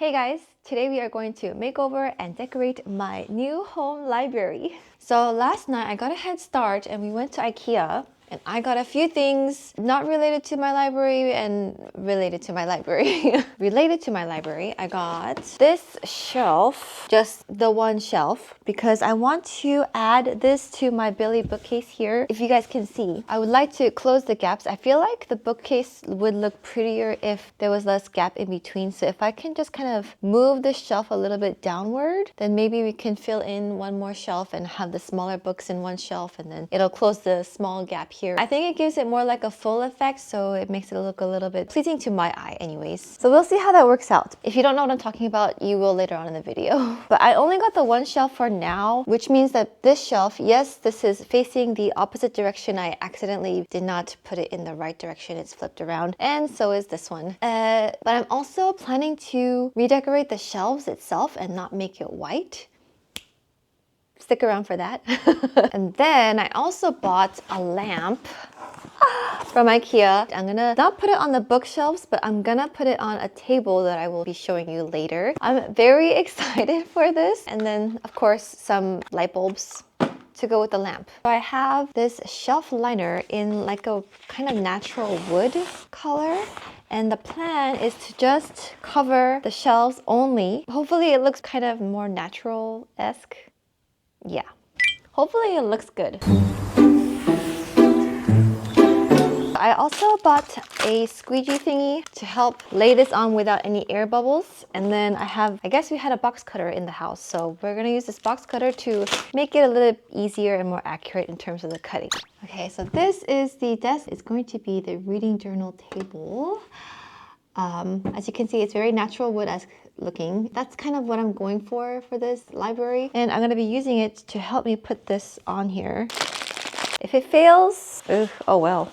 Hey guys, today we are going to make over and decorate my new home library. So last night I got a head start and we went to IKEA and I got a few things not related to my library and related to my library. Related to my library, I got this shelf, just the one shelf, because I want to add this to my Billy bookcase here. If you guys can see, I would like to close the gaps. I feel like the bookcase would look prettier if there was less gap in between. So if I can just kind of move the shelf a little bit downward, then maybe we can fill in one more shelf and have the smaller books in one shelf, and then it'll close the small gap here. I think it gives it more like a full effect, so it makes it look a little bit pleasing to my eye anyways. So we'll see how that works out. If you don't know what I'm talking about, you will later on in the video. But I only got the one shelf for now, which means that this shelf, yes, this is facing the opposite direction. I accidentally did not put it in the right direction. It's flipped around, and so is this one. But I'm also planning to redecorate the shelves itself and not make it white. Stick around for that. And then I also bought a lamp from IKEA. I'm gonna not put it on the bookshelves, but I'm gonna put it on a table that I will be showing you later. I'm very excited for this. And then of course some light bulbs to go with the lamp. So I have this shelf liner in like a kind of natural wood color. And the plan is to just cover the shelves only. Hopefully it looks kind of more natural-esque. Yeah, hopefully it looks good. I also bought a squeegee thingy to help lay this on without any air bubbles. And then I guess we had a box cutter in the house, so we're gonna use this box cutter to make it a little easier and more accurate in terms of the cutting. Okay, so this is the desk. It's going to be the reading journal table. As you can see, it's very natural wood-esque looking. That's kind of what I'm going for this library. And I'm gonna be using it to help me put this on here. If it fails, oh well.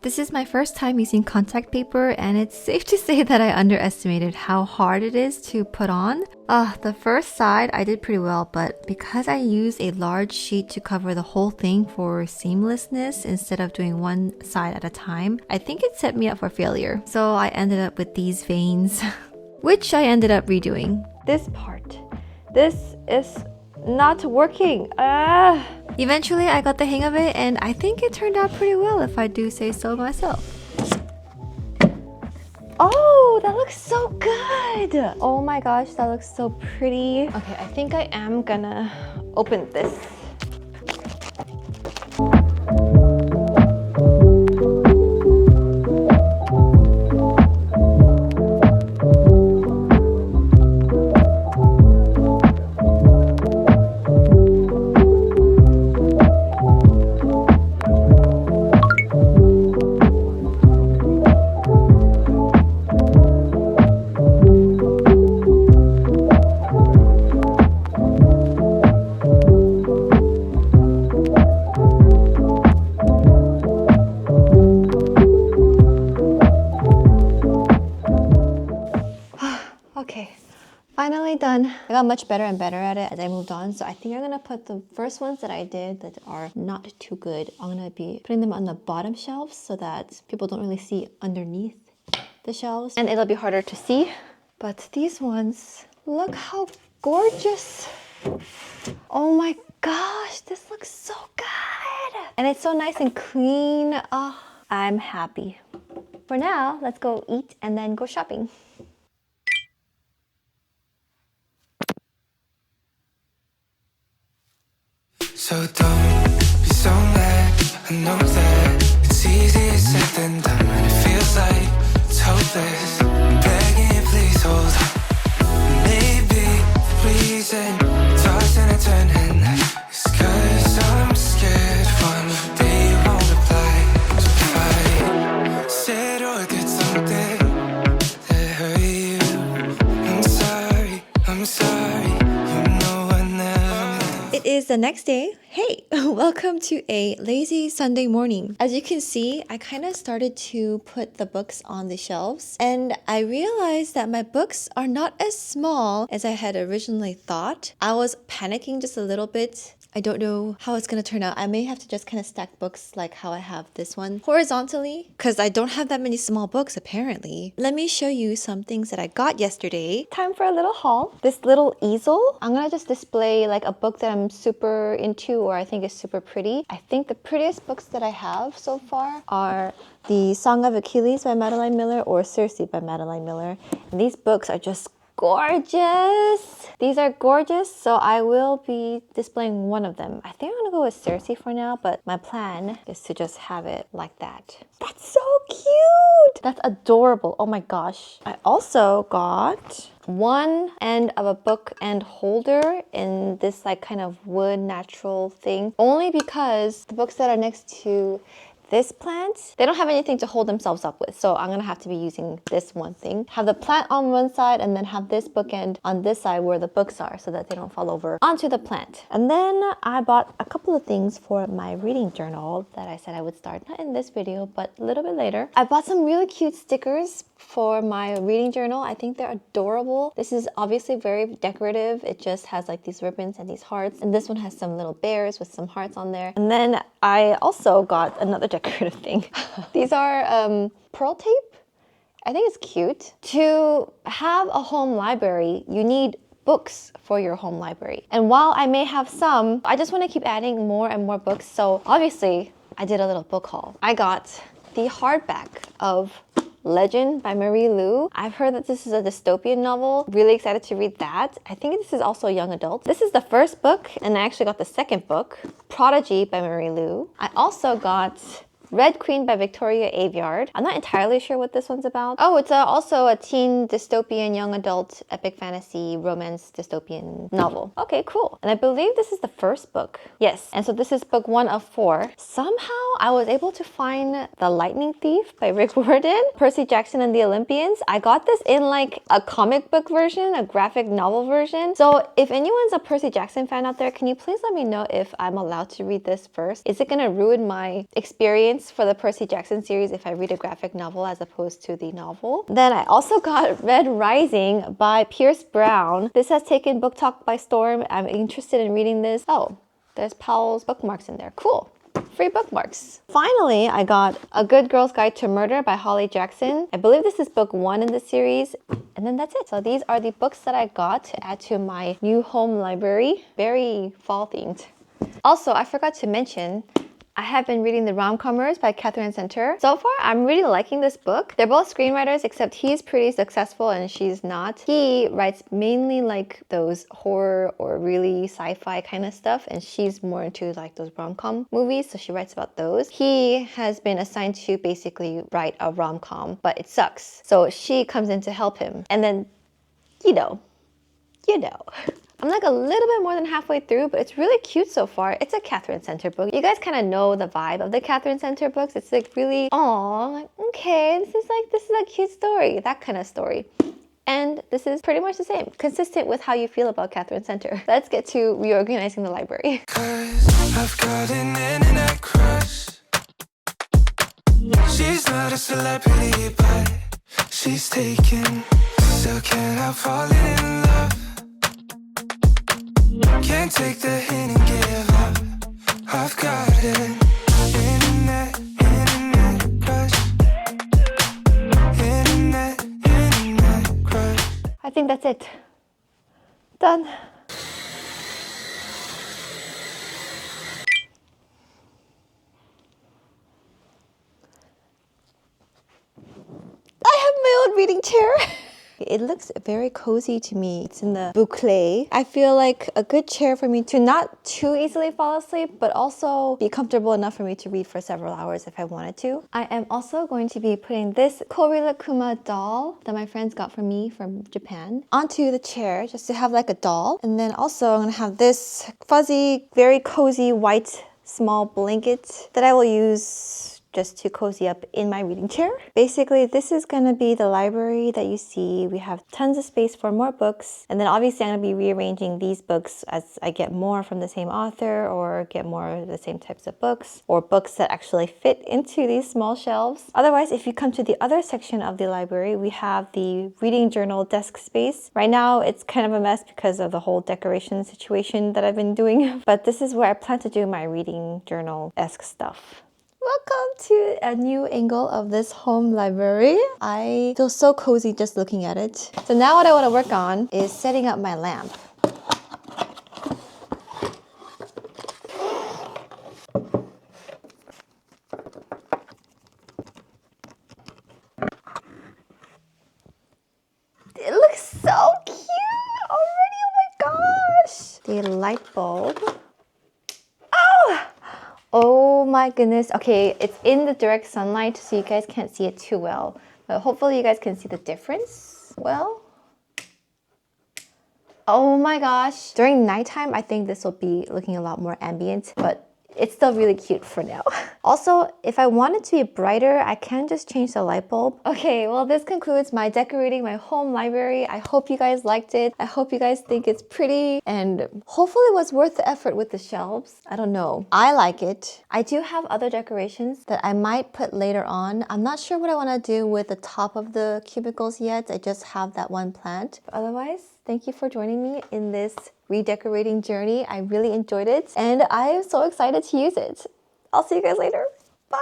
This is my first time using contact paper, and it's safe to say that I underestimated how hard it is to put on. The first side I did pretty well, but because I used a large sheet to cover the whole thing for seamlessness instead of doing one side at a time, I think it set me up for failure. So I ended up with these veins, which I ended up redoing. This part, this is not working. Eventually I got the hang of it, and I think it turned out pretty well if I do say so myself. Oh, that looks so good! Oh my gosh, that looks so pretty. Okay, I think I am gonna open this. Okay, finally done. I got much better and better at it as I moved on, so I think I'm gonna put the first ones that I did that are not too good, I'm gonna be putting them on the bottom shelves so that people don't really see underneath the shelves, and it'll be harder to see. But these ones, look how gorgeous. Oh my gosh, this looks so good. And it's so nice and clean. Oh, I'm happy. For now, let's go eat and then go shopping. So don't be so mad, I know that it's easier said than done, and it feels like it's hopeless. I'm begging, please hold on. Maybe the reason tossing and turning is 'cause I'm scared one day you won't reply. So if I said or did something that hurt you, I'm sorry, I'm sorry, you know I never. It is the next day. Hey, welcome to a lazy Sunday morning. As you can see, I kind of started to put the books on the shelves, and I realized that my books are not as small as I had originally thought. I was panicking just a little bit I don't know how it's gonna turn out. I may have to just kind of stack books like how I have this one horizontally because I don't have that many small books apparently. Let me show you some things that I got yesterday. Time for a little haul. This little easel. I'm gonna just display like a book that I'm super into or I think is super pretty. I think the prettiest books that I have so far are The Song of Achilles by Madeline Miller or Circe by Madeline Miller. And these books are just gorgeous. These are gorgeous, so I will be displaying one of them. I think I'm gonna go with Circe for now, but my plan is to just have it like that. That's so cute! That's adorable. Oh my gosh. I also got one end of a bookend holder in this like kind of wood natural thing, only because the books that are next to this plant, they don't have anything to hold themselves up with, so I'm gonna have to be using this one thing. Have the plant on one side and then have this bookend on this side where the books are so that they don't fall over onto the plant. And then I bought a couple of things for my reading journal that I said I would start, not in this video, but a little bit later. I bought some really cute stickers for my reading journal. I think they're adorable. This is obviously very decorative. It just has like these ribbons and these hearts. And this one has some little bears with some hearts on there. And then I also got another decorative thing. These are pearl tape. I think it's cute. To have a home library, you need books for your home library. And while I may have some, I just want to keep adding more and more books. So obviously, I did a little book haul. I got the hardback of Legend by Marie Lu. I've heard that this is a dystopian novel. Really excited to read that. I think this is also young adult. This is the first book, and I actually got the second book, Prodigy by Marie Lu. I also got Red Queen by Victoria Aveyard. I'm not entirely sure what this one's about. Oh, it's also a teen dystopian young adult epic fantasy romance dystopian novel. Okay, cool. And I believe this is the first book. Yes, and so this is book 1 of 4. Somehow I was able to find The Lightning Thief by Rick Riordan, Percy Jackson and the Olympians. I got this in like a comic book version, a graphic novel version. So if anyone's a Percy Jackson fan out there, can you please let me know if I'm allowed to read this first? Is it gonna ruin my experience for the Percy Jackson series if I read a graphic novel as opposed to the novel? Then I also got Red Rising by Pierce Brown. This has taken Book Talk by storm. I'm interested in reading this. Oh, there's Powell's bookmarks in there. Cool. Free bookmarks. Finally, I got A Good Girl's Guide to Murder by Holly Jackson. I believe this is book 1 in the series. And then that's it. So these are the books that I got to add to my new home library. Very fall themed. Also, I forgot to mention, I have been reading the Rom-commers by Catherine Center. So far, I'm really liking this book. They're both screenwriters, except he's pretty successful and she's not. He writes mainly like those horror or really sci-fi kind of stuff, and she's more into like those rom-com movies, so she writes about those. He has been assigned to basically write a rom-com, but it sucks. So she comes in to help him. And then, you know. I'm like a little bit more than halfway through, but it's really cute so far. It's a Catherine Center book. You guys kind of know the vibe of the Catherine Center books. It's like really, aw, like, okay, this is a cute story, that kind of story. And this is pretty much the same, consistent with how you feel about Catherine Center. Let's get to reorganizing the library. 'Cause I've got an internet crush. She's not a celebrity, but she's taken. Still can't help falling in love. Can't take the hint and give up. I've got an internet crush. Internet crush. I think that's it. Done. I have my own reading chair. It looks very cozy to me. It's in the boucle. I feel like a good chair for me to not too easily fall asleep, but also be comfortable enough for me to read for several hours if I wanted to. I am also going to be putting this Korila Kuma doll that my friends got for me from Japan onto the chair just to have like a doll. And then also I'm gonna have this fuzzy, very cozy white small blanket that I will use just to cozy up in my reading chair. Basically, this is going to be the library that you see. We have tons of space for more books. And then obviously I'm going to be rearranging these books as I get more from the same author or get more of the same types of books or books that actually fit into these small shelves. Otherwise, if you come to the other section of the library, we have the reading journal desk space. Right now, it's kind of a mess because of the whole decoration situation that I've been doing. But this is where I plan to do my reading journal-esque stuff. Welcome to a new angle of this home library. I feel so cozy just looking at it. So now what I want to work on is setting up my lamp. It looks so cute already, oh my gosh. The light bulb. Oh! Oh my goodness. Okay, it's in the direct sunlight, so you guys can't see it too well. But hopefully you guys can see the difference well. Oh my gosh. During nighttime, I think this will be looking a lot more ambient, but it's still really cute for now. Also, if I want it to be brighter, I can just change the light bulb. Okay, well this concludes my decorating my home library. I hope you guys liked it. I hope you guys think it's pretty and hopefully it was worth the effort with the shelves. I don't know. I like it. I do have other decorations that I might put later on. I'm not sure what I want to do with the top of the cubicles yet. I just have that one plant. But otherwise, thank you for joining me in this redecorating journey. I really enjoyed it and I am so excited to use it. I'll see you guys later. Bye.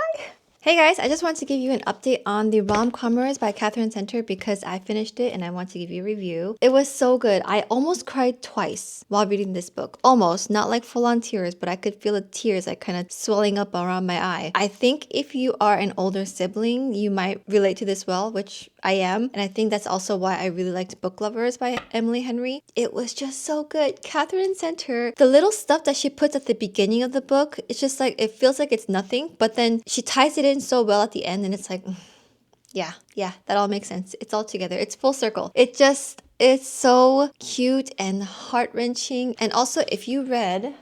Hey guys, I just want to give you an update on the rom-commers by Catherine Center because I finished it and I want to give you a review. It was so good. I almost cried twice while reading this book. Almost, not like full-on tears, but I could feel the tears like kind of swelling up around my eye. I think if you are an older sibling, you might relate to this well, which I am. And I think that's also why I really liked Book Lovers by Emily Henry. It was just so good. Catherine Center, the little stuff that she puts at the beginning of the book, it's just like, it feels like it's nothing, but then she ties it in so well at the end and it's like, yeah, that all makes sense. It's all together. It's full circle. It's so cute and heart-wrenching. And also, if you read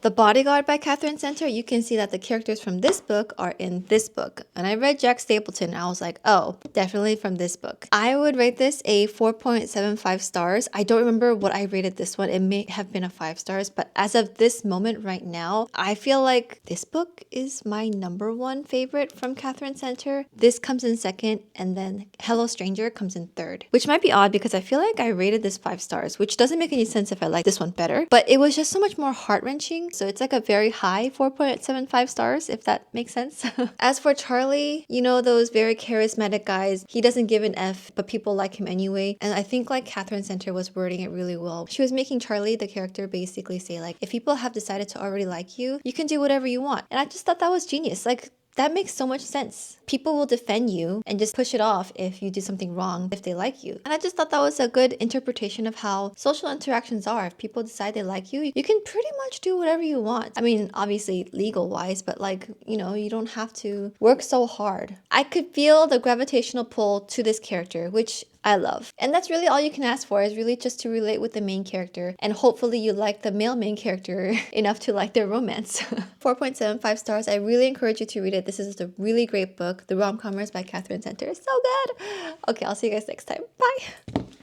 The Bodyguard by Catherine Center, you can see that the characters from this book are in this book. And I read Jack Stapleton and I was like, oh, definitely from this book. I would rate this a 4.75 stars. I don't remember what I rated this one. It may have been a 5 stars, but as of this moment right now, I feel like this book is my #1 favorite from Catherine Center. This comes in second and then Hello Stranger comes in third, which might be odd because I feel like I rated this 5 stars, which doesn't make any sense if I like this one better, but it was just so much more heart-wrenching. So it's like a very high 4.75 stars, if that makes sense. As for Charlie, you know, those very charismatic guys, he doesn't give an F, but people like him anyway. And I think like Catherine Center was wording it really well. She was making Charlie, the character, basically say like, if people have decided to already like you, you can do whatever you want. And I just thought that was genius. Like, that makes so much sense. People will defend you and just push it off if you do something wrong if they like you. And I just thought that was a good interpretation of how social interactions are. If people decide they like you, you can pretty much do whatever you want. I mean, obviously legal wise, but like, you know, you don't have to work so hard. I could feel the gravitational pull to this character, which I love. And that's really all you can ask for, is really just to relate with the main character. And hopefully you like the male main character enough to like their romance. 4.75 stars. I really encourage you to read it. This is a really great book. The Rom-Commers by Catherine Center is so good. Okay, I'll see you guys next time. Bye.